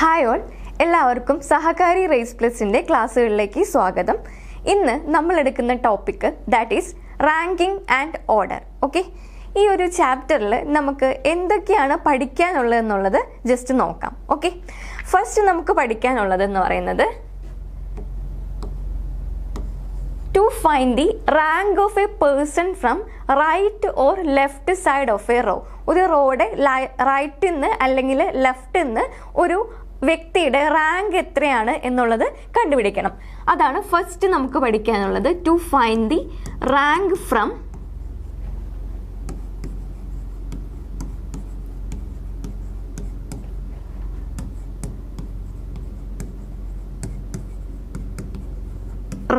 Hi all, എല്ലാവർക്കും സഹകാരി raise പ്ലസിൻ്റെ ക്ലാസ്സുകളിലേക്ക് സ്വാഗതം. ഇന്ന് നമ്മൾ എടുക്കുന്ന topic that is ranking and order. Okay, ഈ ഒരു ചാപ്റ്ററിൽ നമുക്ക് എന്തൊക്കെയാണ് പഠിക്കാനുള്ളതെന്നുള്ളത് ജസ്റ്റ് നോക്കാം. ഓക്കെ, ഫസ്റ്റ് നമുക്ക് പഠിക്കാനുള്ളതെന്ന് പറയുന്നത് to find the rank of a person from right or left side of a row. ഒരു റോയുടെ റൈറ്റിൽ നിന്ന് അല്ലെങ്കിൽ ലെഫ്റ്റിൽ നിന്ന് ഒരു വ്യക്തിയുടെ റാങ്ക് എത്രയാണ് എന്നുള്ളത് കണ്ടുപിടിക്കണം. അതാണ് ഫസ്റ്റ് നമുക്ക് പഠിക്കാനുള്ളത്. To find the rank from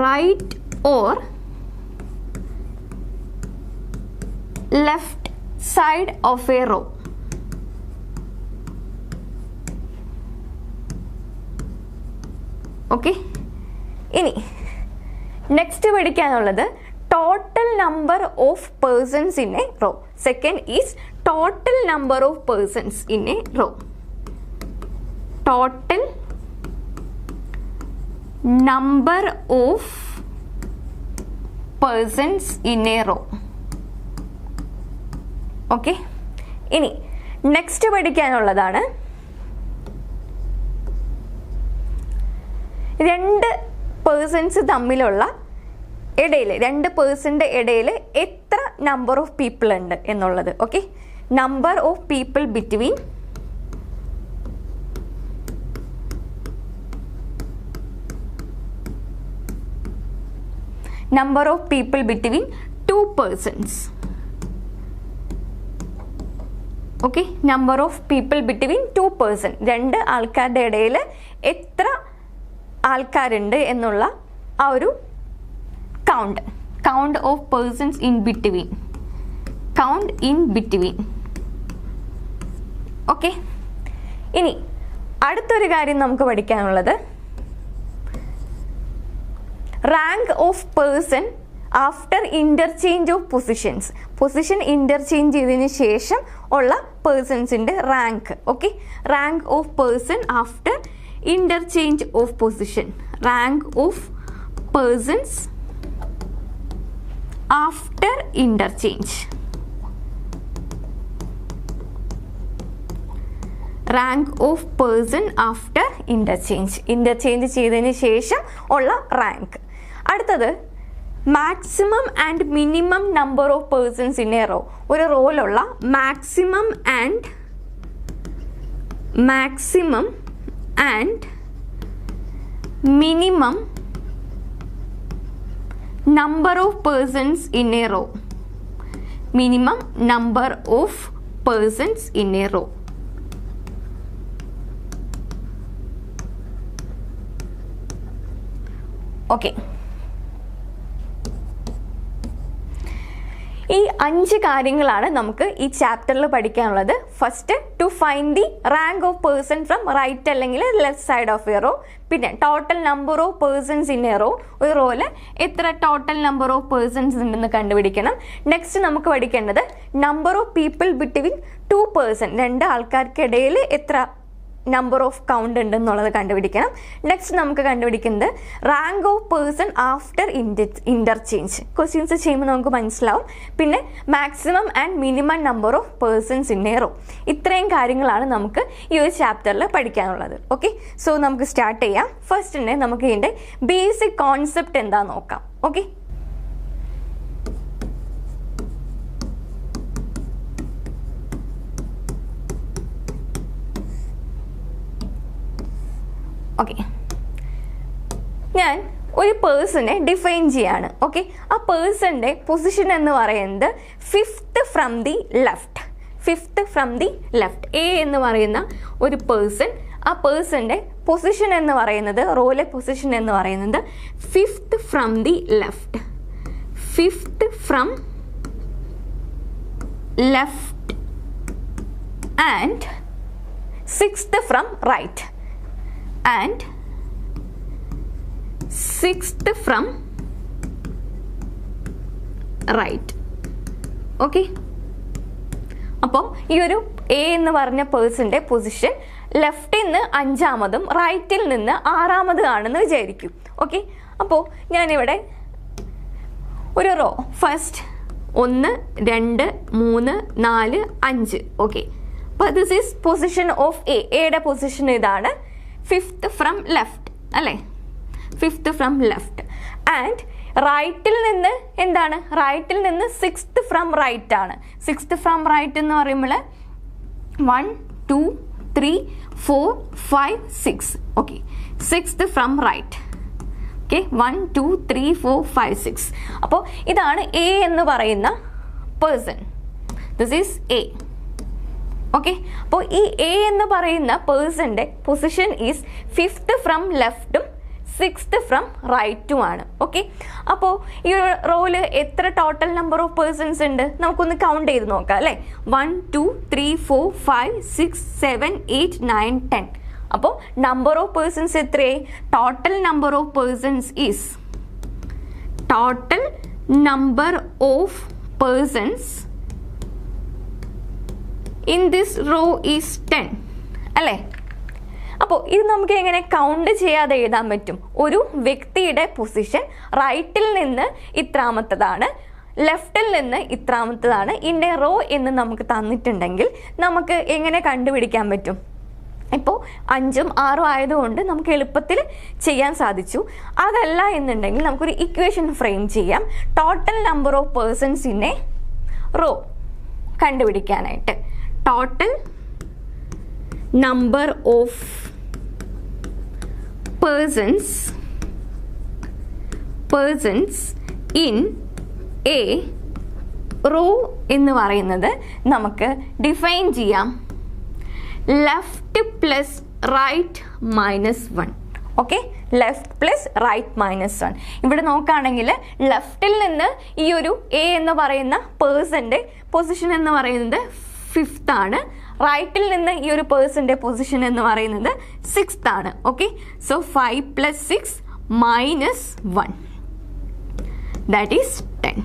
right or left side of a row. Okay, ഇനി നെക്സ്റ്റ് പഠിക്കാനുള്ളത് total number of persons in a row. Second is total number of persons in a row. Total number of persons in a row. Okay, ഇനി next പഠിക്കാനുള്ളതാണ് രണ്ട് persons തമ്മിലുള്ള ഇടയിൽ, രണ്ട് പേഴ്സൻ്റെ ഇടയിൽ എത്ര നമ്പർ ഓഫ് പീപ്പിൾ ഉണ്ട് എന്നുള്ളത്. Okay, number of people between number of people between two persons. Okay, number of people between two person. രണ്ട് ആൾക്കാരുടെ ഇടയിൽ എത്ര ആൾക്കാരുണ്ട് എന്നുള്ള ആ ഒരു count of persons in between. Count in between. Okay, ഇനി അടുത്തൊരു കാര്യം നമുക്ക് പഠിക്കാനുള്ളത് rank of person after interchange of positions. Position interchange ചെയ്തതിന് ശേഷം ഉള്ള പേഴ്സൺസിൻ്റെ rank. Okay, rank of person after interchange of position. Rank of persons after interchange. Rank of person after interchange ചെയ്തതിന് ശേഷം ഉള്ള റാങ്ക്. അടുത്തത് maximum and minimum number of persons in a row. ഒരു റോയിലുള്ള maximum and minimum number of persons in a row. Minimum number of persons in a row. Okay, ഈ 5 കാര്യങ്ങളാണ് നമുക്ക് ഈ ചാപ്റ്ററിൽ പഠിക്കാനുള്ളത്. First to find the rank of person from right അല്ലെങ്കിൽ left side of a row. പിന്നെ total number of persons in a row. ഒരു റോയിൽ എത്ര ടോട്ടൽ നമ്പർ ഓഫ് പേഴ്സൺസ് ഉണ്ടെന്ന് കണ്ടുപിടിക്കണം. നെക്സ്റ്റ് നമുക്ക് പഠിക്കേണ്ടത് number of people between two person. രണ്ട് ആൾക്കാർക്കിടയിൽ എത്ര നമ്പർ ഓഫ് കൗണ്ട് ഉണ്ടെന്നുള്ളത് കണ്ടുപിടിക്കണം. നെക്സ്റ്റ് നമുക്ക് കണ്ടുപിടിക്കുന്നത് rank of person after interchange. Questions ചെയ്യുമ്പോൾ നമുക്ക് മനസ്സിലാവും. പിന്നെ maximum and minimum number of persons in a row. ഇത്രയും കാര്യങ്ങളാണ് നമുക്ക് ഈ ഒരു ചാപ്റ്ററിൽ പഠിക്കാനുള്ളത്. ഓക്കെ, സോ നമുക്ക് സ്റ്റാർട്ട് ചെയ്യാം. ഫസ്റ്റ് തന്നെ നമുക്ക് ഇതിൻ്റെ ബേസിക് കോൺസെപ്റ്റ് എന്താണെന്ന് നോക്കാം. ഓക്കെ, ഓക്കെ, ഞാൻ ഒരു പേഴ്സണെ ഡിഫൈൻ ചെയ്യാണ്. ഓക്കെ, ആ പേഴ്സൻ്റെ പൊസിഷൻ എന്ന് പറയുന്നത് fifth from the left. A എന്ന് പറയുന്ന ഒരു പേഴ്സൺ, ആ പേഴ്സൻ്റെ പൊസിഷൻ എന്ന് പറയുന്നത്, റോയിലെ പൊസിഷൻ എന്ന് പറയുന്നത് fifth from the left and sixth from right and sixth from right. Okay, അപ്പോൾ ഈ ഒരു എ എന്ന് പറഞ്ഞ പേഴ്സൻ്റെ പൊസിഷൻ ലെഫ്റ്റിൽ നിന്ന് 5-മതും റൈറ്റിൽ നിന്ന് 6-മത് ആണെന്ന് വിചാരിക്കും. ഓക്കെ, അപ്പോൾ ഞാനിവിടെ ഒരു റോ ഫസ്റ്റ് 1 2 3 4 5. ഓക്കെ, അപ്പോൾ ദിസ് ഈസ് പൊസിഷൻ ഓഫ് എയുടെ പൊസിഷൻ ഇതാണ്. 5th ഫ്രം ലെഫ്റ്റ് അല്ലേ, 5th ഫ്രം ലെഫ്റ്റ്. ആൻഡ് റൈറ്റിൽ നിന്ന് എന്താണ്, റൈറ്റിൽ നിന്ന് 6th ഫ്രം റൈറ്റ് ആണ്. 6th ഫ്രം റൈറ്റ് എന്ന് പറയുമ്പോൾ 1 2 3 4 5 6. Okay, 6th from right. Okay, 1 2 3 4 5 6. അപ്പോൾ ഇതാണ് എ എന്ന് പറയുന്ന person. This is A. Okay, അപ്പോൾ ഈ എ എന്ന് പറയുന്ന പേഴ്സന്റെ പൊസിഷൻ ഈസ് 5th ഫ്രം ലെഫ്റ്റും 6th ഫ്രം റൈറ്റുമാണ്. ഓക്കെ, അപ്പോൾ ഈ റോയില് എത്ര ടോട്ടൽ നമ്പർ ഓഫ് പേഴ്സൺസ് ഉണ്ട് നമുക്കൊന്ന് കൗണ്ട് ചെയ്ത് നോക്കാം അല്ലേ. 1 2 3 4 5 6 7 8 9 10. അപ്പോൾ നമ്പർ ഓഫ് പേഴ്സൺസ് എത്രയായി? Total number of persons is total number of persons in this row is 10 അല്ലേ. അപ്പോൾ ഇത് നമുക്ക് എങ്ങനെ കൗണ്ട് ചെയ്യാതെ എഴുതാൻ പറ്റും? ഒരു വ്യക്തിയുടെ പൊസിഷൻ റൈറ്റിൽ നിന്ന് ഇത്രാമത്തതാണ്, ലെഫ്റ്റിൽ നിന്ന് ഇത്രാമത്തതാണ് ഇൻ എ റോ എന്ന് നമുക്ക് തന്നിട്ടുണ്ടെങ്കിൽ നമുക്ക് എങ്ങനെ കണ്ടുപിടിക്കാൻ പറ്റും? ഇപ്പോൾ 5ഉം 6ഉം ആയതുകൊണ്ട് നമുക്ക് എളുപ്പത്തിൽ ചെയ്യാൻ സാധിച്ചു. അതല്ല എന്നുണ്ടെങ്കിൽ നമുക്കൊരു ഇക്വേഷൻ ഫ്രെയിം ചെയ്യാം, total number of persons in a row കണ്ടുപിടിക്കാനായിട്ട്. Total number of persons in a row എന്ന് പറയുന്നത് നമുക്ക് ഡിഫൈൻ ചെയ്യാം left plus right minus 1. Okay, left plus right minus 1. ഇവിടെ നോക്കുകയാണെങ്കിൽ ലെഫ്റ്റിൽ നിന്ന് ഈ ഒരു എ എന്ന് പറയുന്ന പേഴ്സന്റെ പൊസിഷൻ എന്ന് പറയുന്നത് 5th ആണ്, റൈറ്റിൽ നിന്ന് ഈ ഒരു പേഴ്സന്റെ പൊസിഷൻ എന്ന് പറയുന്നത് 6th ആണ്. Okay, so 5 + 6 - 1 that is 10.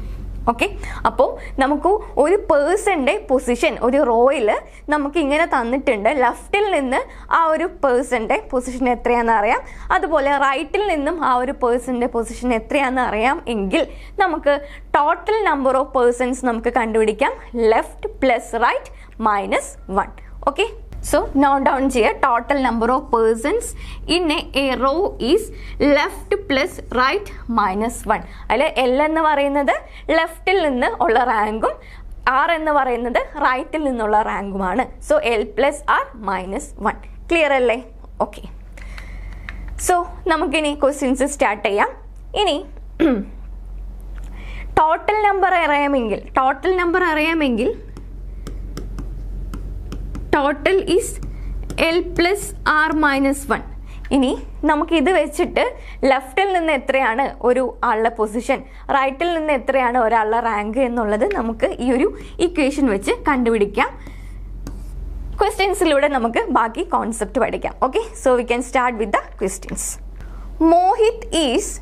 Okay, അപ്പോൾ നമുക്ക് ഒരു പേഴ്സന്റെ പൊസിഷൻ ഒരു റോയിൽ നമുക്ക് ഇങ്ങനെ തന്നിട്ടുണ്ട്. ലെഫ്റ്റിൽ നിന്ന് ആ ഒരു പേഴ്സന്റെ പൊസിഷൻ എത്രയാണെന്ന് അറിയാം, അതുപോലെ റൈറ്റിൽ നിന്നും ആ ഒരു പേഴ്സന്റെ പൊസിഷൻ എത്രയാണെന്ന് അറിയാം എങ്കിൽ നമുക്ക് ടോട്ടൽ നമ്പർ ഓഫ് പേഴ്സൺസ് നമുക്ക് കണ്ടുപിടിക്കാം left plus right minus 1. Okay, so note down ചെയ്യുക. Total number of persons in a row is left plus right minus 1. അതിൽ എൽ എന്ന് പറയുന്നത് ലെഫ്റ്റിൽ നിന്ന് ഉള്ള റാങ്കും ആർ എന്ന് പറയുന്നത് റൈറ്റിൽ നിന്നുള്ള റാങ്കുമാണ്. So L plus R minus 1. Clear അല്ലേ? ഓക്കെ, സോ നമുക്കിനി ക്വസ്റ്റ്യൻസ് സ്റ്റാർട്ട് ചെയ്യാം. ഇനി ടോട്ടൽ നമ്പർ അറിയാമെങ്കിൽ total is L plus R minus 1. ഇനി നമുക്ക് ഇത് വെച്ചിട്ട് ലെഫ്റ്റിൽ നിന്ന് എത്രയാണ് ഒരു ആളുടെ പൊസിഷൻ, റൈറ്റിൽ നിന്ന് എത്രയാണ് ഒരാളുടെ റാങ്ക് എന്നുള്ളത് നമുക്ക് ഈ ഒരു ഇക്വേഷൻ വെച്ച് കണ്ടുപിടിക്കാം. ക്വസ്റ്റ്യൻസിലൂടെ നമുക്ക് ബാക്കി കോൺസെപ്റ്റ് പഠിക്കാം. Okay, so we can start with the questions. Mohit is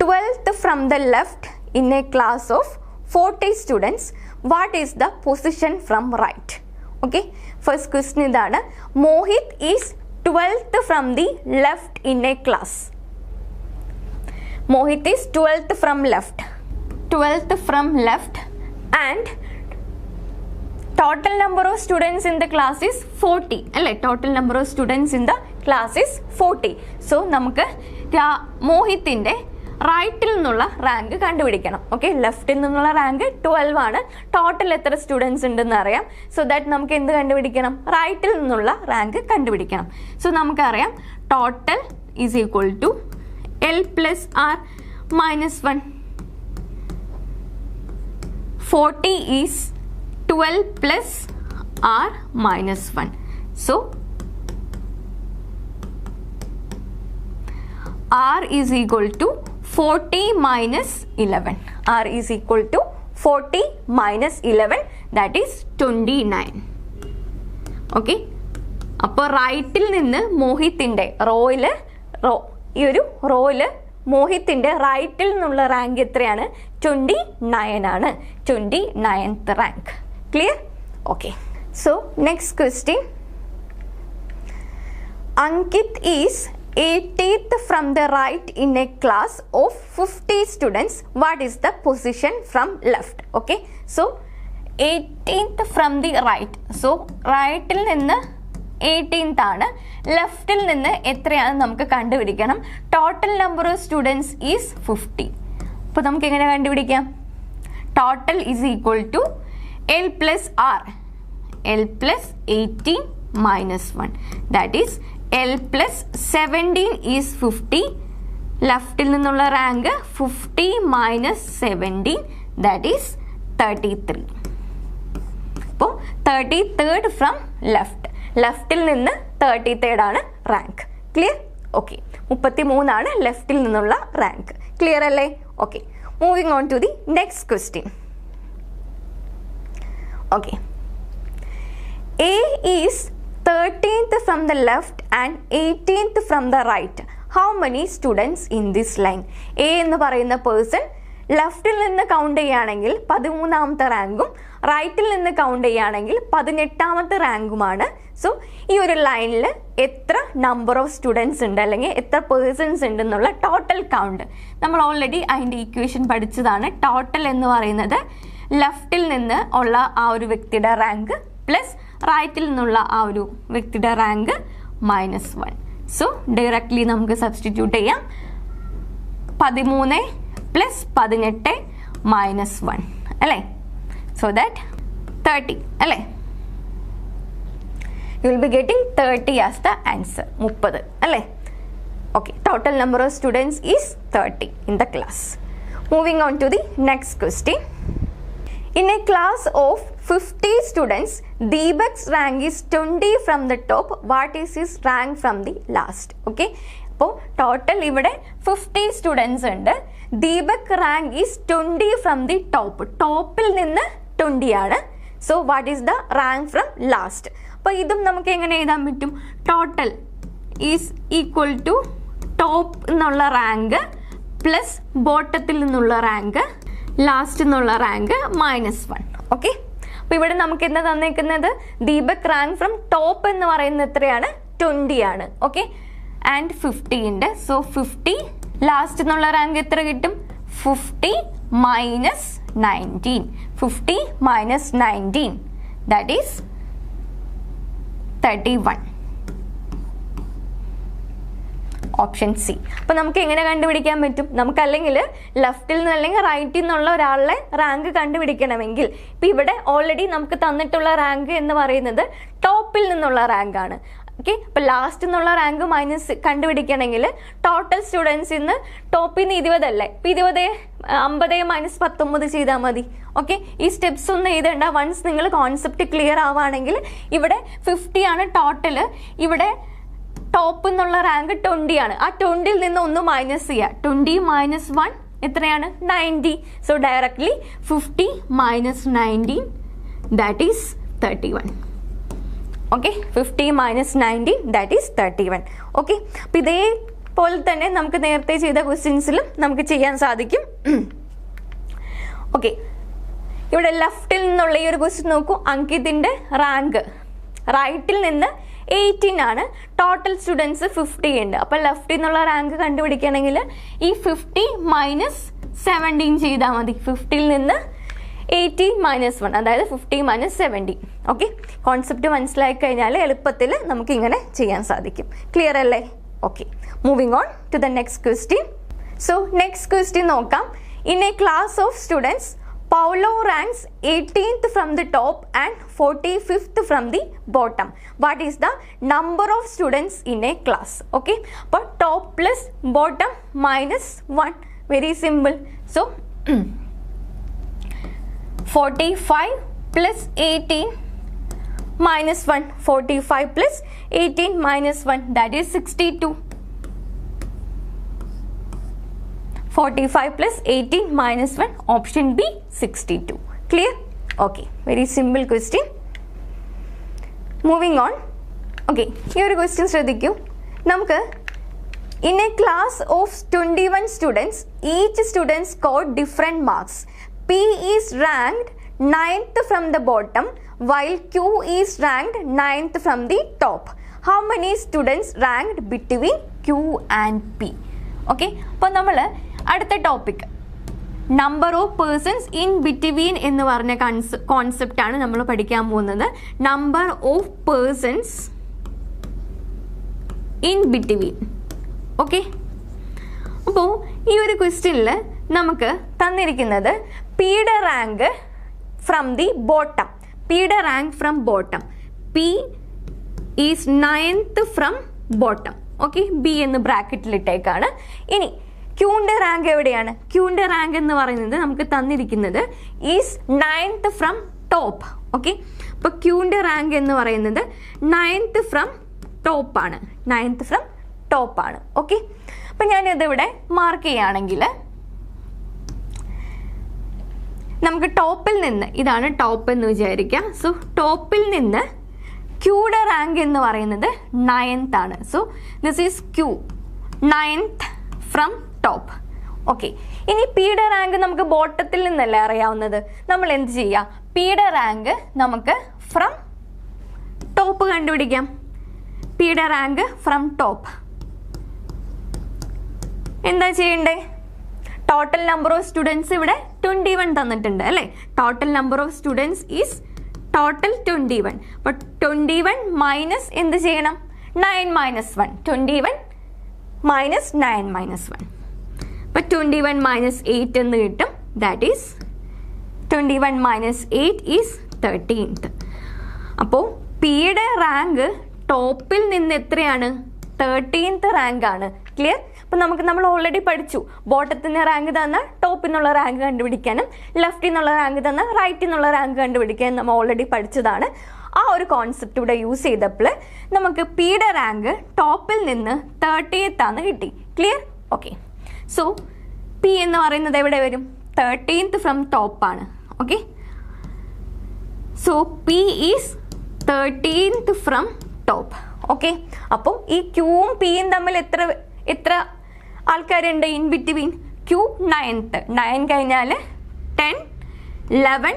12th from the left in a class of 40 students. What is the position from right? Okay, first question ഇതാണ്. Mohit is 12th from the left in a class. Mohit is 12th from left and total number of students in the class is 40 അല്ലേ. Total number of students in the class is 40. So നമുക്ക് മോഹിത്തിന്റെ റൈറ്റിൽ നിന്നുള്ള rank കണ്ടുപിടിക്കണം. Okay, ലെഫ്റ്റിൽ നിന്നുള്ള rank 12 ആണ്. Total എത്ര students ഉണ്ടെന്ന് അറിയാം. സോ ദാറ്റ് നമുക്ക് എന്ത് കണ്ടുപിടിക്കണം? റൈറ്റിൽ നിന്നുള്ള റാങ്ക് കണ്ടുപിടിക്കണം. സോ നമുക്കറിയാം total is equal to L plus R minus 1. 40 is 12 plus R minus 1. So R is equal to 40 minus 11. R is equal to 40 minus 11, that is 29. Okay, അപ്പോൾ റൈറ്റിൽ നിന്ന് മോഹിത്തിന്റെ ഈ ഒരു റോയില് മോഹിത്തിന്റെ റൈറ്റിൽ നിന്നുള്ള റാങ്ക് എത്രയാണ്? 29 ആണ്. 29th rank. Clear? Okay, so next question. Ankit is 18th from the right in a class of 50 students. What is the position from left? Okay, so 18th from the right. So right il ninnu 18th ആണ്, ലെഫ്റ്റിൽ നിന്ന് എത്രയാണെന്ന് നമുക്ക് കണ്ടുപിടിക്കണം. Total number of students is 50. അപ്പോൾ നമുക്ക് എങ്ങനെ കണ്ടുപിടിക്കാം? Total is equal to L plus R, L plus 18 minus 1, that is L plus 17 is 50. ലെഫ്റ്റിൽ നിന്നുള്ള റാങ്ക് 50 മൈനസ് 17, ദാറ്റ് ഈസ് 33. അപ്പോൾ 33rd ഫ്രം ലെഫ്റ്റ്, ലെഫ്റ്റിൽ നിന്ന് 33rd ആണ് റാങ്ക്. ക്ലിയർ? ഓക്കെ, 33 ആണ് ലെഫ്റ്റിൽ നിന്നുള്ള റാങ്ക്. ക്ലിയർ അല്ലേ? Okay, moving on to the next question. Okay, A is 13th from the left and 18th from the right. How many students in this line? A എന്ന് പറയുന്ന person ലെഫ്റ്റിൽ നിന്ന് count ചെയ്യുകയാണെങ്കിൽ 13ാമത്തെ റാങ്കും റൈറ്റിൽ നിന്ന് കൗണ്ട് ചെയ്യുകയാണെങ്കിൽ 18ാമത്തെ റാങ്കുമാണ്. So ഈ ഒരു ലൈനിൽ എത്ര നമ്പർ ഓഫ് സ്റ്റുഡൻസ് ഉണ്ട് അല്ലെങ്കിൽ എത്ര പേഴ്സൺസ് ഉണ്ടെന്നുള്ള ടോട്ടൽ കൗണ്ട് നമ്മൾ ഓൾറെഡി അതിൻ്റെ ഈക്വേഷൻ പഠിച്ചതാണ്. ടോട്ടൽ എന്ന് പറയുന്നത് ലെഫ്റ്റിൽ നിന്ന് ഉള്ള ആ ഒരു വ്യക്തിയുടെ റാങ്ക് പ്ലസ് റൈറ്റിൽ നിന്നുള്ള ആ ഒരു വ്യക്തിയുടെ റാങ്ക് മൈനസ് 1. സോ ഡയറക്റ്റ്ലി നമുക്ക് സബ്സ്റ്റിറ്റ്യൂട്ട് ചെയ്യാം. 13 പ്ലസ് 18 മൈനസ് 1 അല്ലേ? സോ ദാറ്റ് 30 അല്ലേ? You will be getting 30 as the answer. 30 അല്ലേ? Okay, total number of students is 30 in the class. Moving on to the next question. In a class of 50 students, Deepak's rank is 20 from the top. What is his rank from the last? Okay, അപ്പോൾ total ഇവിടെ 50 students ഉണ്ട്. Deepak rank is 20 from the top. ടോപ്പിൽ നിന്ന് 20 ആണ്. So what is the rank from last? അപ്പോൾ ഇതും നമുക്ക് എങ്ങനെ എഴുതാൻ പറ്റും? Total is equal to top എന്നുള്ള റാങ്ക് പ്ലസ് ബോട്ടത്തിൽ നിന്നുള്ള റാങ്ക് ലാസ്റ്റ് എന്നുള്ള റാങ്ക് മൈനസ് 1. ഓക്കെ, അപ്പോൾ ഇവിടെ നമുക്ക് എന്താ തന്നേക്കുന്നത്? ദീപക് റാങ്ക് ഫ്രം ടോപ്പ് എന്ന് പറയുന്നത് എത്രയാണ്? 20 ആണ്. ഓക്കെ, ആൻഡ് 50 ഉണ്ട്. സോ 50 ലാസ്റ്റ് എന്നുള്ള റാങ്ക് എത്ര കിട്ടും? 50 minus 19. 50 minus 19, that is 31. Option C. അപ്പോൾ നമുക്ക് എങ്ങനെ കണ്ടുപിടിക്കാൻ പറ്റും? നമുക്ക് അല്ലെങ്കിൽ ലെഫ്റ്റിൽ നിന്ന് അല്ലെങ്കിൽ റൈറ്റിൽ നിന്നുള്ള ഒരാളുടെ റാങ്ക് കണ്ടുപിടിക്കണമെങ്കിൽ ഇപ്പം ഇവിടെ ഓൾറെഡി നമുക്ക് തന്നിട്ടുള്ള റാങ്ക് എന്ന് പറയുന്നത് ടോപ്പിൽ നിന്നുള്ള റാങ്ക് ആണ്. ഓക്കെ, അപ്പോൾ ലാസ്റ്റ് എന്നുള്ള റാങ്ക് മൈനസ് കണ്ടുപിടിക്കണമെങ്കിൽ ടോട്ടൽ സ്റ്റുഡൻസിൽ നിന്ന് ടോപ്പിൽ നിന്ന് 20 അല്ലേ? ഇപ്പം 20 50 മൈനസ് 19 ചെയ്താൽ മതി. ഓക്കെ, ഈ സ്റ്റെപ്സ് ഒന്നും എഴുതേണ്ട. വൺസ് നിങ്ങൾ കോൺസെപ്റ്റ് ക്ലിയർ ആവുകയാണെങ്കിൽ ഇവിടെ 50 ആണ് ടോട്ടൽ. ഇവിടെ ടോപ്പ് എന്നുള്ള റാങ്ക് 20 ആണ്. ആ 20ൽ നിന്ന് ഒന്ന് മൈനസ് ചെയ്യുക. 20 മൈനസ് 1 എത്രയാണ്? 90. So directly 50 minus 19, that is 31. Okay, 50 minus 19, that is 31. Okay, അപ്പം ഇതേപോലെ തന്നെ നമുക്ക് നേരത്തെ ചെയ്ത ക്വസ്റ്റ്യൻസിലും നമുക്ക് ചെയ്യാൻ സാധിക്കും. ഓക്കെ, ഇവിടെ ലെഫ്റ്റിൽ നിന്നുള്ള ഈ ഒരു ക്വസ്റ്റ്യൻ നോക്കൂ. അങ്കിതിൻ്റെ റാങ്ക് റൈറ്റിൽ നിന്ന് 18 ആണ്. ടോട്ടൽ സ്റ്റുഡൻസ് 50 ഉണ്ട്. അപ്പോൾ ലെഫ്റ്റിൽ നിന്നുള്ള റാങ്ക് കണ്ടുപിടിക്കണമെങ്കിൽ ഈ 50 മൈനസ് 17 ചെയ്താൽ മതി. 50ൽ നിന്ന് 18 മൈനസ് 1, അതായത് 50 മൈനസ് 17. ഓക്കെ, കോൺസെപ്റ്റ് മനസ്സിലാക്കി കഴിഞ്ഞാൽ എളുപ്പത്തിൽ നമുക്ക് ഇങ്ങനെ ചെയ്യാൻ സാധിക്കും. ക്ലിയർ അല്ലേ? Okay, moving on to the next question. So next question നോക്കാം. In a class of students, Paulo ranks 18th from the top and 45th from the bottom. What is the number of students in a class? Okay, but top plus bottom minus 1. Very simple. So 45 plus 18 minus 1. 45 plus 18 minus 1, that is 62. 45 plus 18 minus 1, option B 62. Clear? Okay, very simple question. Moving on. Okay, here a question ശ്രദ്ധിക്കൂ. നമുക്ക് in a class of 21 students, each student scored different marks. P is ranked 9th from the bottom while Q is ranked 9th from the top. how many students ranked between Q and P. Okay, അപ്പോൾ നമ്മൾ അടുത്ത topic number of persons in between എന്ന് പറഞ്ഞ concept ആണ് നമ്മൾ പഠിക്കാൻ പോകുന്നത്. Number of persons in between. Okay, അപ്പോൾ ഈ ഒരു ക്വസ്റ്റ്യനിൽ നമുക്ക് തന്നിരിക്കുന്നത് പിയുടെ റാങ്ക് ഫ്രം ദി ബോട്ടം. പിയുടെ rank from bottom. P is 9th from bottom. Okay, B എന്ന് ബ്രാക്കറ്റിലിട്ടേക്കാണ്. ഇനി ക്യൂന്റെ റാങ്ക് എവിടെയാണ്? ക്യൂന്റെ റാങ്ക് എന്ന് പറയുന്നത് നമുക്ക് തന്നിരിക്കുന്നത് is 9th from top. Okay, അപ്പോൾ ക്യൂന്റെ റാങ്ക് എന്ന് പറയുന്നത് 9th ഫ്രം ടോപ്പാണ്. 9th ഫ്രം ടോപ്പാണ്. ഓക്കെ, അപ്പം ഞാനിതിവിടെ മാർക്ക് ചെയ്യുകയാണെങ്കിൽ നമുക്ക് ടോപ്പിൽ നിന്ന്, ഇതാണ് ടോപ്പ് എന്ന് വിചാരിക്കുക. സോ ടോപ്പിൽ നിന്ന് ക്യൂയുടെ റാങ്ക് എന്ന് പറയുന്നത് 9th ആണ്. So this is Q, 9th from top. Okay, ഇനി പിയുടെ റാങ്ക് നമുക്ക് ബോട്ടത്തിൽ നിന്നല്ലേ അറിയാവുന്നത്. നമ്മൾ എന്ത് ചെയ്യുക? പിയുടെ റാങ്ക് നമുക്ക് ഫ്രം ടോപ്പ് കണ്ടുപിടിക്കാം. പിയുടെ റാങ്ക് ഫ്രം ടോപ്പ് എന്താ ചെയ്യണ്ടേ? ടോട്ടൽ നമ്പർ ഓഫ് സ്റ്റുഡൻസ് ഇവിടെ 21 തന്നിട്ടുണ്ട് അല്ലേ. Total number of students is total 21. അപ്പോൾ 21 മൈനസ് എന്ത് ചെയ്യണം? 9 മൈനസ് 1. 21 minus 9 minus 1. അപ്പോൾ 21 മൈനസ് 8 എന്ന് കിട്ടും. That is 21 minus 8 is 13th. അപ്പോൾ പിയുടെ റാങ്ക് ടോപ്പിൽ നിന്ന് എത്രയാണ്? 13th റാങ്ക് ആണ്. ക്ലിയർ? അപ്പം നമ്മൾ ഓൾറെഡി പഠിച്ചു. ബോട്ടത്തിൽ നിന്ന് റാങ്ക് തന്നാൽ ടോപ്പിൽ നിന്നുള്ള റാങ്ക് കണ്ടുപിടിക്കാനും ലെഫ്റ്റിൽ നിന്നുള്ള റാങ്ക് തന്നാൽ റൈറ്റിൽ നിന്നുള്ള റാങ്ക് കണ്ടുപിടിക്കാനും നമ്മൾ ഓൾറെഡി പഠിച്ചതാണ്. ആ ഒരു കോൺസെപ്റ്റ് ഇവിടെ യൂസ് ചെയ്തപ്പോൾ നമുക്ക് പിയുടെ റാങ്ക് ടോപ്പിൽ നിന്ന് 30th ആണ് കിട്ടി. ക്ലിയർ? ഓക്കെ, സോ പി എന്ന് പറയുന്നത് എവിടെ വരും? 13th ഫ്രം ടോപ്പാണ്. Okay, so P is 13th from top. Okay, അപ്പോൾ ഈ ക്യൂവും പിയും തമ്മിൽ എത്ര ആൾക്കാരുണ്ട് ഇൻ ബിറ്റ്വീൻ? Q 9th. 9 കഴിഞ്ഞാൽ 10, 11,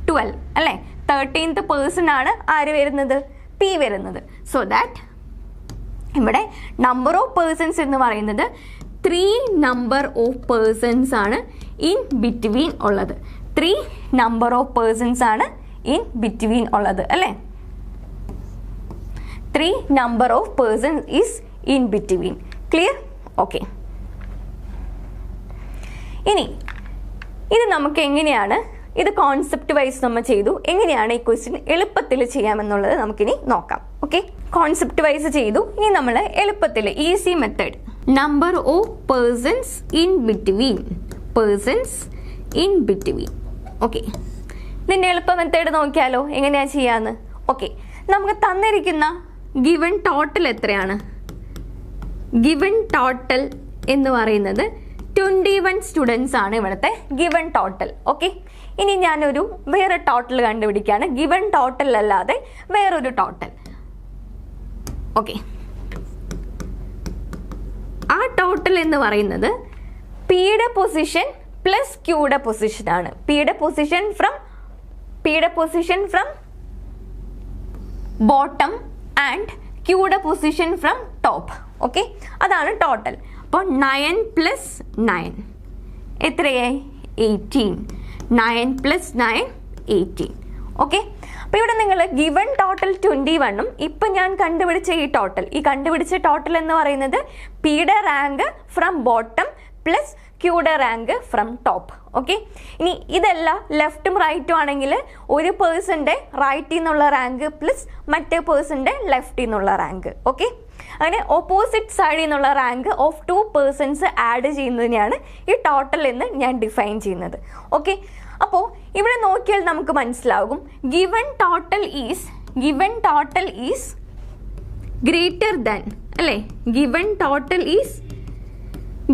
12 അല്ലേ. 13th പേഴ്സൺ ആണ് ആര് വരുന്നത്? പി വരുന്നത്. സോ ദാറ്റ് ഇവിടെ നമ്പർ ഓഫ് പേഴ്സൺസ് എന്ന് പറയുന്നത് 3 നമ്പർ ഓഫ് പേഴ്സൺസ് ആണ് ഇൻ ബിറ്റ്വീൻ ഉള്ളത്. 3 നമ്പർ ഓഫ് പേഴ്സൺസ് ആണ് ഇൻ ബിറ്റ്വീൻ ഉള്ളത് അല്ലേ. 3 number of persons is in between. Clear? Okay. ഇനി ഇത് നമുക്ക് എങ്ങനെയാണ്, ഇത് കോൺസെപ്റ്റ് വൈസ് നമ്മൾ ചെയ്തു, എങ്ങനെയാണ് ഈ ക്വസ്റ്റ്യൻ എളുപ്പത്തിൽ ചെയ്യാമെന്നുള്ളത് നമുക്കിനി നോക്കാം. ഓക്കെ, കോൺസെപ്റ്റ് വൈസ് ചെയ്തു. ഇനി നമ്മൾ എളുപ്പത്തിൽ easy method number of persons in between. Persons in between. Okay, ഇതിൻ്റെ എളുപ്പ മെത്തേഡ് നോക്കിയാലോ എങ്ങനെയാണ് ചെയ്യാന്ന്. ഓക്കെ, നമുക്ക് തന്നിരിക്കുന്ന ഗിവൺ ടോട്ടൽ എത്രയാണ്? ഗിവൺ ടോട്ടൽ എന്ന് പറയുന്നത് 21 സ്റ്റുഡൻസ് ആണ് ഇവിടുത്തെ ഗിവൺ ടോട്ടൽ. ഓക്കെ, ഇനി ഞാനൊരു വേറെ ടോട്ടൽ കണ്ടുപിടിക്കുകയാണ്. ഗിവൺ ടോട്ടൽ അല്ലാതെ വേറൊരു ടോട്ടൽ. ഓക്കെ, ആ ടോട്ടൽ എന്ന് പറയുന്നത് പിയുടെ പൊസിഷൻ പ്ലസ് ക്യൂയുടെ പൊസിഷൻ ആണ്. പിയുടെ പൊസിഷൻ ഫ്രം ബോട്ടം ആൻഡ് ക്യൂയുടെ പൊസിഷൻ ഫ്രം ടോപ്പ്. ഓക്കെ, അതാണ് ടോട്ടൽ. അപ്പോൾ 9 പ്ലസ് 9 എത്രയായി? 18. 9 പ്ലസ് 9 18. ഓക്കെ, അപ്പോൾ ഇവിടെ നിങ്ങൾ ഗിവൺ ടോട്ടൽ 21ഉം ഇപ്പം ഞാൻ കണ്ടുപിടിച്ച ഈ കണ്ടുപിടിച്ച ടോട്ടൽ എന്ന് പറയുന്നത് പിയുടെ റാങ്ക് ഫ്രം ബോട്ടം പ്ലസ് ക്യൂയുടെ റാങ്ക് ഫ്രം ടോപ്പ്. ഓക്കെ, ഇനി ഇതെല്ലാം ലെഫ്റ്റും റൈറ്റും ആണെങ്കിൽ ഒരു പേഴ്സൻ്റെ റൈറ്റിൽ നിന്നുള്ള റാങ്ക് പ്ലസ് മറ്റേ പേഴ്സൻ്റെ ലെഫ്റ്റിൽ നിന്നുള്ള റാങ്ക്. ഓക്കെ, അങ്ങനെ ഓപ്പോസിറ്റ് സൈഡിൽ നിന്നുള്ള റാങ്ക് ഓഫ് 2 പേഴ്സൺസ് ആഡ് ചെയ്യുന്നതിനെയാണ് ഈ ടോട്ടൽ എന്ന് ഞാൻ ഡിഫൈൻ ചെയ്യുന്നത്. ഓക്കെ, അപ്പോൾ ഇവിടെ നോക്കിയാൽ നമുക്ക് മനസ്സിലാകും given total is greater than അല്ലേ. Given total is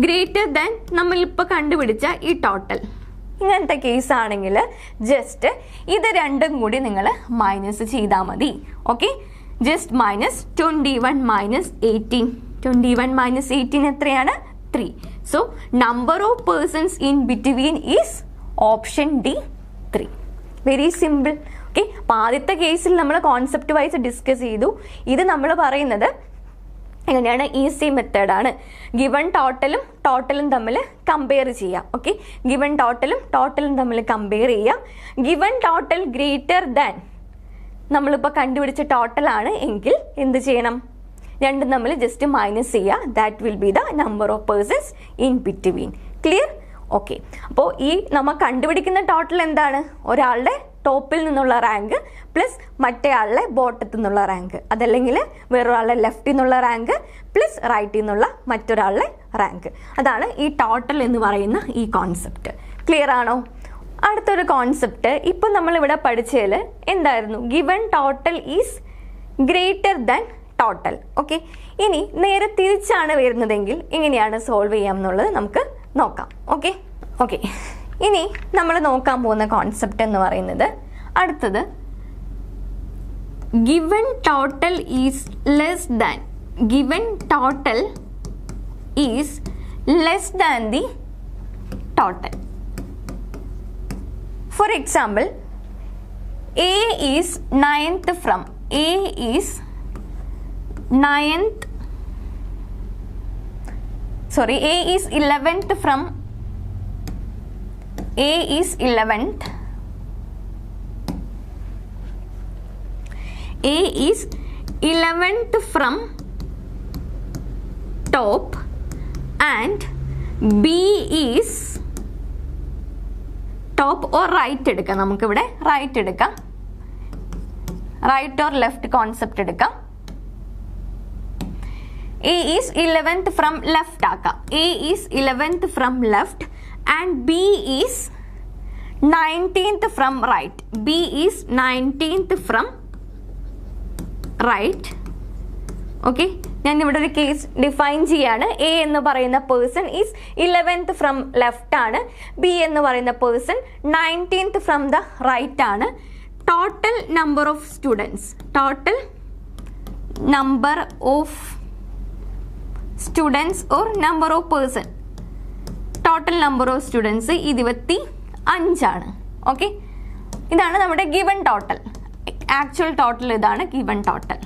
greater than നമ്മളിപ്പോൾ കണ്ടുപിടിച്ച ഈ ടോട്ടൽ. ഇങ്ങനത്തെ കേസ് ആണെങ്കിൽ ജസ്റ്റ് ഇത് രണ്ടും കൂടി നിങ്ങൾ മൈനസ് ചെയ്താൽ മതി. Okay, just minus 21 minus 18. 21 minus 18 എത്രയാണ്? 3. So number of persons in between is option D 3. Very simple. Okay, അപ്പോൾ ആദ്യത്തെ കേസിൽ നമ്മൾ കോൺസെപ്റ്റ് വൈസ് ഡിസ്കസ് ചെയ്തു. ഇത് നമ്മൾ പറയുന്നത് എങ്ങനെയാണ്, ഈസി മെത്തേഡാണ്. ഗിവൺ ടോട്ടലും തമ്മിൽ കമ്പയർ ചെയ്യാം. ഓക്കെ, ഗിവൺ ടോട്ടലും തമ്മിൽ കമ്പയർ ചെയ്യാം. ഗിവൺ ടോട്ടൽ ഗ്രേറ്റർ ദാൻ നമ്മളിപ്പോൾ കണ്ടുപിടിച്ച ടോട്ടലാണ് എങ്കിൽ എന്ത് ചെയ്യണം, രണ്ടും തമ്മിൽ ജസ്റ്റ് മൈനസ് ചെയ്യുക. That will be the number of persons in between. Clear? Okay, അപ്പോൾ ഈ നമ്മൾ കണ്ടുപിടിക്കുന്ന ടോട്ടൽ എന്താണ്, ഒരാളുടെ ടോപ്പിൽ നിന്നുള്ള റാങ്ക് പ്ലസ് മറ്റേ ആളുടെ ബോട്ടത്തിൽ നിന്നുള്ള റാങ്ക്, അതല്ലെങ്കിൽ വേറൊരാളുടെ ലെഫ്റ്റിൽ നിന്നുള്ള റാങ്ക് പ്ലസ് റൈറ്റിൽ നിന്നുള്ള മറ്റൊരാളുടെ റാങ്ക്. അതാണ് ഈ ടോട്ടൽ എന്ന് പറയുന്ന ഈ കോൺസെപ്റ്റ്. ക്ലിയർ ആണോ? അടുത്തൊരു കോൺസെപ്റ്റ് ഇപ്പം നമ്മളിവിടെ പഠിച്ചതിൽ എന്തായിരുന്നു, given total is greater than total. Okay, ഇനി നേരെ തിരിച്ചാണ് വരുന്നതെങ്കിൽ എങ്ങനെയാണ് സോൾവ് ചെയ്യാം എന്നുള്ളത് നമുക്ക് നോക്കാം. ഓക്കെ, ഇനി നമ്മൾ നോക്കാൻ പോകുന്ന കോൺസെപ്റ്റ് എന്ന് പറയുന്നത് അടുത്തത് given total is less than the total. For example, A is 9th from A is 9th, sorry, A is 11th from A is 11th, A is 11th from top and B is top or right എടുക്കാം. നമുക്കിവിടെ right എടുക്കാം, right or left concept എടുക്കാം. A is 11th from left ആക്കാം. A is 11th from left and B is 19th from right. B is 19th from right. Okay, ഞാൻ ഇവിടെ ഒരു case define ചെയ്യാണ്. A എന്ന് പറയുന്ന person is 11th from left ആണ്. B എന്ന് പറയുന്ന person 19th from the right ആണ്. Total number of students, or number of person, total number of students 25 ആണ്. ഓക്കെ, ഇതാണ് നമ്മുടെ ഗിവൺ ടോട്ടൽ. ആക്ച്വൽ ടോട്ടൽ ഇതാണ് ഗിവൺ ടോട്ടൽ.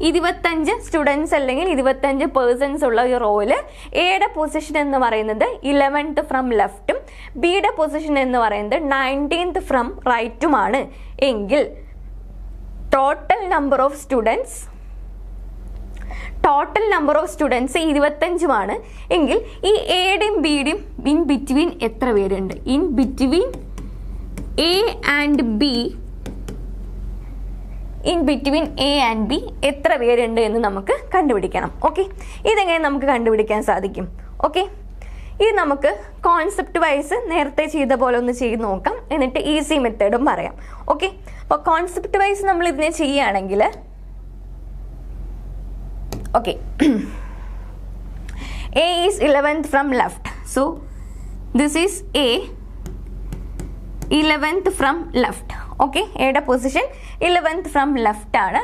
25 സ്റ്റുഡൻസ് അല്ലെങ്കിൽ 25 persons ഉള്ള ഒരു റോയില് എയുടെ പൊസിഷൻ എന്ന് പറയുന്നത് 11th ഫ്രം ലെഫ്റ്റും ബിയുടെ പൊസിഷൻ എന്ന് പറയുന്നത് 19th ഫ്രം റൈറ്റുമാണ് എങ്കിൽ ടോട്ടൽ നമ്പർ ഓഫ് സ്റ്റുഡൻസ് 25 എങ്കിൽ ഈ എയുടെയും ബിയുടെയും ഇൻ ബിറ്റ്വീൻ എത്ര പേരുണ്ട്? In between A and B, in between A and B എത്ര പേരുണ്ട് എന്ന് നമുക്ക് കണ്ടുപിടിക്കണം. ഓക്കെ, ഇതെങ്ങനെ നമുക്ക് കണ്ടുപിടിക്കാൻ സാധിക്കും? ഓക്കെ, ഇത് നമുക്ക് കോൺസെപ്റ്റ് വൈസ് നേരത്തെ ചെയ്ത പോലെ ഒന്ന് ചെയ്ത് നോക്കാം, എന്നിട്ട് ഈസി മെത്തേഡും പറയാം. ഓക്കെ, അപ്പോൾ കോൺസെപ്റ്റ് വൈസ് നമ്മൾ ഇതിനെ ചെയ്യുകയാണെങ്കിൽ okay, A is 11th from left, so this is A 11th from left. Okay, എയുടെ പൊസിഷൻ 11th ഫ്രം ലെഫ്റ്റ് ആണ്.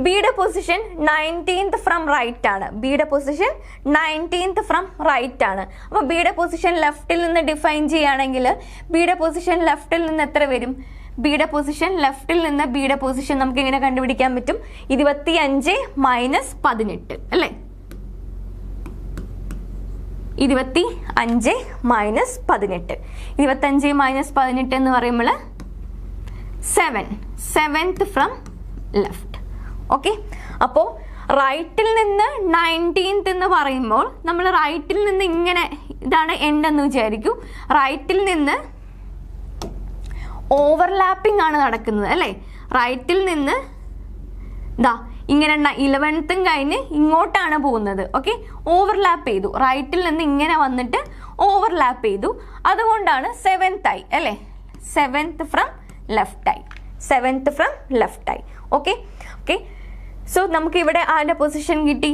ബിയുടെ പൊസിഷൻ 19th ഫ്രം റൈറ്റ് ആണ്. ബിയുടെ പൊസിഷൻ 19th ഫ്രം റൈറ്റ് ആണ്. അപ്പോൾ ബിയുടെ പൊസിഷൻ ലെഫ്റ്റിൽ നിന്ന് ഡിഫൈൻ ചെയ്യുകയാണെങ്കിൽ ബിയുടെ പൊസിഷൻ ലെഫ്റ്റിൽ നിന്ന് എത്ര വരും? ബിയുടെ പൊസിഷൻ ലെഫ്റ്റിൽ നിന്ന് ബിയുടെ പൊസിഷൻ നമുക്ക് എങ്ങനെ കണ്ടുപിടിക്കാൻ പറ്റും? 25 മൈനസ് 18 അല്ലേ? 25 മൈനസ് 18. 25 മൈനസ് 18 എന്ന് പറയുമ്പോൾ 7th ഫ്രം ലെഫ്റ്റ്. ഓക്കെ, അപ്പോൾ റൈറ്റിൽ നിന്ന് 19th എന്ന് പറയുമ്പോൾ നമ്മൾ റൈറ്റിൽ നിന്ന് ഇങ്ങനെ, ഇതാണ് എൻഡ് എന്ന് വിചാരിക്കൂ. റൈറ്റിൽ നിന്ന് ഓവർലാപ്പിംഗ് ആണ് നടക്കുന്നത് അല്ലേ? റൈറ്റിൽ നിന്ന് ഇതാ ഇങ്ങനെ 11th കഴിഞ്ഞ് ഇങ്ങോട്ടാണ് പോകുന്നത്. ഓക്കെ, ഓവർലാപ്പ് ചെയ്തു. റൈറ്റിൽ നിന്ന് ഇങ്ങനെ വന്നിട്ട് ഓവർലാപ്പ് ചെയ്തു. അതുകൊണ്ടാണ് 7th ആയി അല്ലേ? 7th ഫ്രം ലെഫ്റ്റ് ആയി. 7th ഫ്രം ലെഫ്റ്റ് ആയി. ഓക്കെ, സോ നമുക്ക് ഇവിടെ ആരുടെ പൊസിഷൻ കിട്ടി?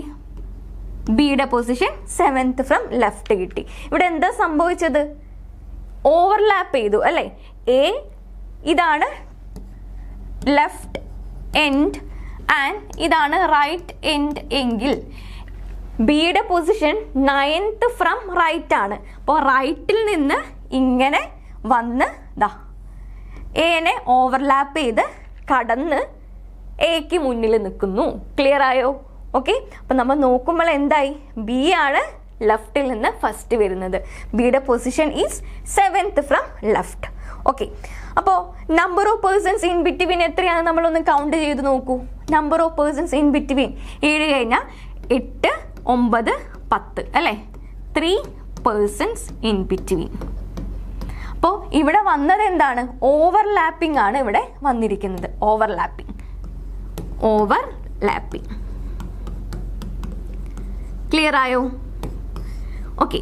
ബിയുടെ പൊസിഷൻ 7th ഫ്രം ലെഫ്റ്റ് കിട്ടി. ഇവിടെ എന്താ സംഭവിച്ചത്? ഓവർലാപ്പ് ചെയ്തു അല്ലേ? എ ഇതാണ് ലെഫ്റ്റ് എൻഡ് ആൻഡ് ഇതാണ് റൈറ്റ് എൻഡ് എങ്കിൽ ബിയുടെ പൊസിഷൻ 9th ഫ്രം റൈറ്റ് ആണ്. അപ്പോൾ റൈറ്റിൽ നിന്ന് ഇങ്ങനെ വന്ന് ദാ എനെ ഓവർലാപ്പ് ചെയ്ത് കടന്ന് എക്ക് മുന്നിൽ നിൽക്കുന്നു. ക്ലിയർ ആയോ? ഓക്കെ, അപ്പം നമ്മൾ നോക്കുമ്പോൾ എന്തായി? ബി ആണ് ലെഫ്റ്റിൽ നിന്ന് ഫസ്റ്റ് വരുന്നത്. ബിയുടെ position is 7th from left. Okay, അപ്പോൾ number of persons in between എത്രയാണ് നമ്മളൊന്ന് കൗണ്ട് ചെയ്ത് നോക്കൂ. Number of persons in between 7 കഴിഞ്ഞാൽ 8, 9, 10 അല്ലേ? 3 പേഴ്സൺസ് ഇൻ ബിറ്റ്വീൻ. അപ്പോൾ ഇവിടെ വന്നത് എന്താണ്? ഓവർലാപ്പിംഗ് ആണ് ഇവിടെ വന്നിരിക്കുന്നത്. ഓവർലാപ്പിംഗ്. ക്ലിയർ ആയോ? ഓക്കെ,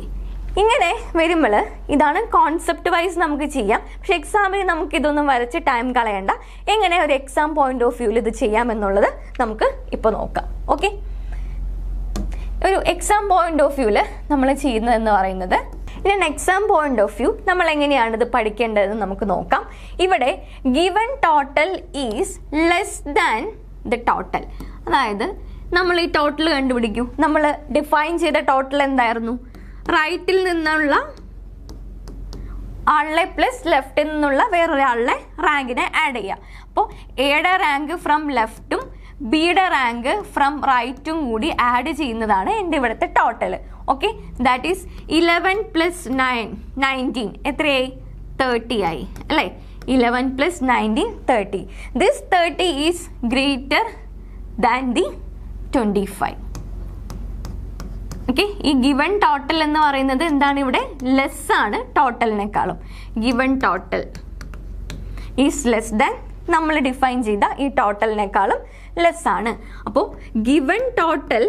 ഇങ്ങനെ വരുമ്പോൾ ഇതാണ് കോൺസെപ്റ്റ് വൈസ് നമുക്ക് ചെയ്യാം. പക്ഷെ എക്സാമിന് നമുക്ക് ഇതൊന്നും വരച്ച് ടൈം കളയണ്ട. എങ്ങനെ ഒരു എക്സാം പോയിന്റ് ഓഫ് വ്യൂവിൽ ഇത് ചെയ്യാം എന്നുള്ളത് നമുക്ക് ഇപ്പോൾ നോക്കാം. ഓക്കെ, ഒരു എക്സാം പോയിന്റ് ഓഫ് വ്യൂവിൽ നമ്മൾ ചെയ്യുന്നതെന്ന് പറയുന്നത്, ഇനി എക്സാം പോയിന്റ് ഓഫ് വ്യൂ നമ്മൾ എങ്ങനെയാണ് ഇത് പഠിക്കേണ്ടതെന്ന് നമുക്ക് നോക്കാം. ഇവിടെ given total is less than the total. അതായത് നമ്മൾ ഈ ടോട്ടൽ കണ്ടുപിടിക്കൂ. നമ്മൾ ഡിഫൈൻ ചെയ്ത ടോട്ടൽ എന്തായിരുന്നു? റൈറ്റിൽ നിന്നുള്ള ആളിനെ പ്ലസ് ലെഫ്റ്റിൽ നിന്നുള്ള വേറൊരാളുടെ റാങ്കിനെ ആഡ് ചെയ്യുക. അപ്പോൾ എയുടെ റാങ്ക് ഫ്രം ലെഫ്റ്റും ബിയുടെ റാങ്ക് ഫ്രം റൈറ്റും കൂടി ആഡ് ചെയ്യുന്നതാണ് എൻ്റെ ഇവിടുത്തെ ടോട്ടൽ. ഓക്കെ, ദാറ്റ് ഈസ് 11 + 9 19 എത്രയായി? 30 ആയി അല്ലേ? 11 + 19 30. This 30 is greater than the 25. Okay, ഈ ഗിവൺ ടോട്ടൽ എന്ന് പറയുന്നത് എന്താണ്? ഇവിടെ ലെസ് ആണ് ടോട്ടലിനേക്കാളും. Given total is less than നമ്മൾ ഡിഫൈൻ ചെയ്ത ഈ ടോട്ടലിനേക്കാളും ലെസ് ആണ്. അപ്പോൾ given total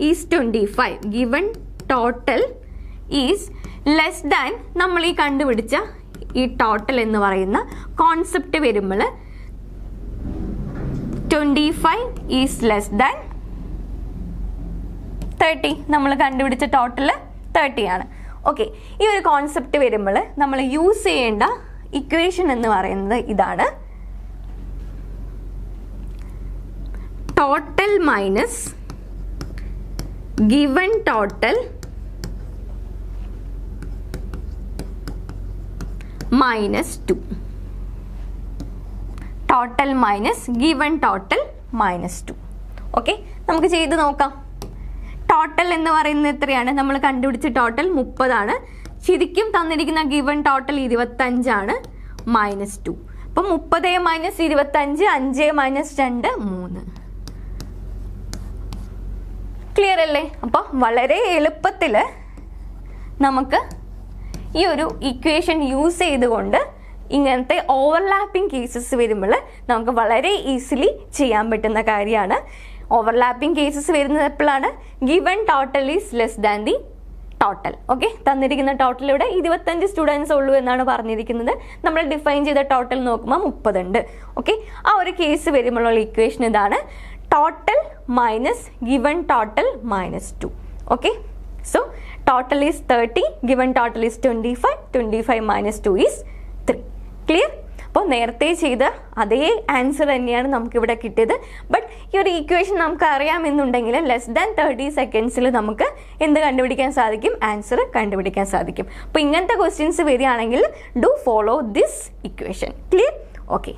is 25. Given total is less than നമ്മൾ ഈ കണ്ടുപിടിച്ച ഈ ടോട്ടൽ എന്ന് പറയുന്ന കോൺസെപ്റ്റ് വരുമ്പോൾ 25 ഈസ് ലെസ് ദാൻ 30. നമ്മൾ കണ്ടുപിടിച്ച ടോട്ടൽ 30 ആണ്. ഓക്കെ, ഈ ഒരു കോൺസെപ്റ്റ് വരുമ്പോൾ നമ്മൾ യൂസ് ചെയ്യേണ്ട ഇക്വേഷൻ എന്ന് പറയുന്നത് ഇതാണ്. Total minus given total -2. Total minus given total -2. Okay, നമുക്ക് ചെയ്ത് നോക്കാം. ടോട്ടൽ എന്ന് പറയുന്നത് എത്രയാണ്? നമ്മൾ കണ്ടുപിടിച്ച ടോട്ടൽ 30 ആണ്. ശരിക്കും തന്നിരിക്കുന്ന ഗിവൺ ടോട്ടൽ 25 ആണ്. -2. അപ്പം 30 - 25 5 - 2 3. ക്ലിയർ അല്ലേ? അപ്പം വളരെ എളുപ്പത്തിൽ നമുക്ക് ഈ ഒരു ഇക്വേഷൻ യൂസ് ചെയ്തുകൊണ്ട് ഇങ്ങനത്തെ ഓവർലാപ്പിംഗ് കേസസ് വരുമ്പോൾ നമുക്ക് വളരെ ഈസിലി ചെയ്യാൻ പറ്റുന്ന കാര്യമാണ്. ഓവർലാപ്പിംഗ് കേസസ് വരുന്നത് എപ്പോഴാണ്? Given total is less than the total. Okay, തന്നിരിക്കുന്ന ടോട്ടലിവിടെ 25 സ്റ്റുഡൻസ് ഉള്ളൂ എന്നാണ് പറഞ്ഞിരിക്കുന്നത്. നമ്മൾ ഡിഫൈൻ ചെയ്ത ടോട്ടൽ നോക്കുമ്പോൾ 30 ഉണ്ട്. ഓക്കെ, ആ ഒരു കേസ് വരുമ്പോഴുള്ള ഇക്വേഷൻ ഇതാണ്. Total minus given total -2. Okay, so total is 30, given total is 25, 25 - 2 is 3. Clear? അപ്പോൾ നേരത്തെ ചെയ്ത അതേ ആൻസർ തന്നെയാണ് നമുക്കിവിടെ കിട്ടിയത്. ബട്ട് ഈ ഒരു ഈക്വേഷൻ നമുക്ക് അറിയാമെന്നുണ്ടെങ്കിൽ ലെസ് ദാൻ 30 സെക്കൻഡ്സിൽ നമുക്ക് എന്ത് കണ്ടുപിടിക്കാൻ സാധിക്കും? ആൻസർ കണ്ടുപിടിക്കാൻ സാധിക്കും. അപ്പോൾ ഇങ്ങനത്തെ ക്വസ്റ്റ്യൻസ് വരികയാണെങ്കിൽ do follow this equation. Clear? Okay.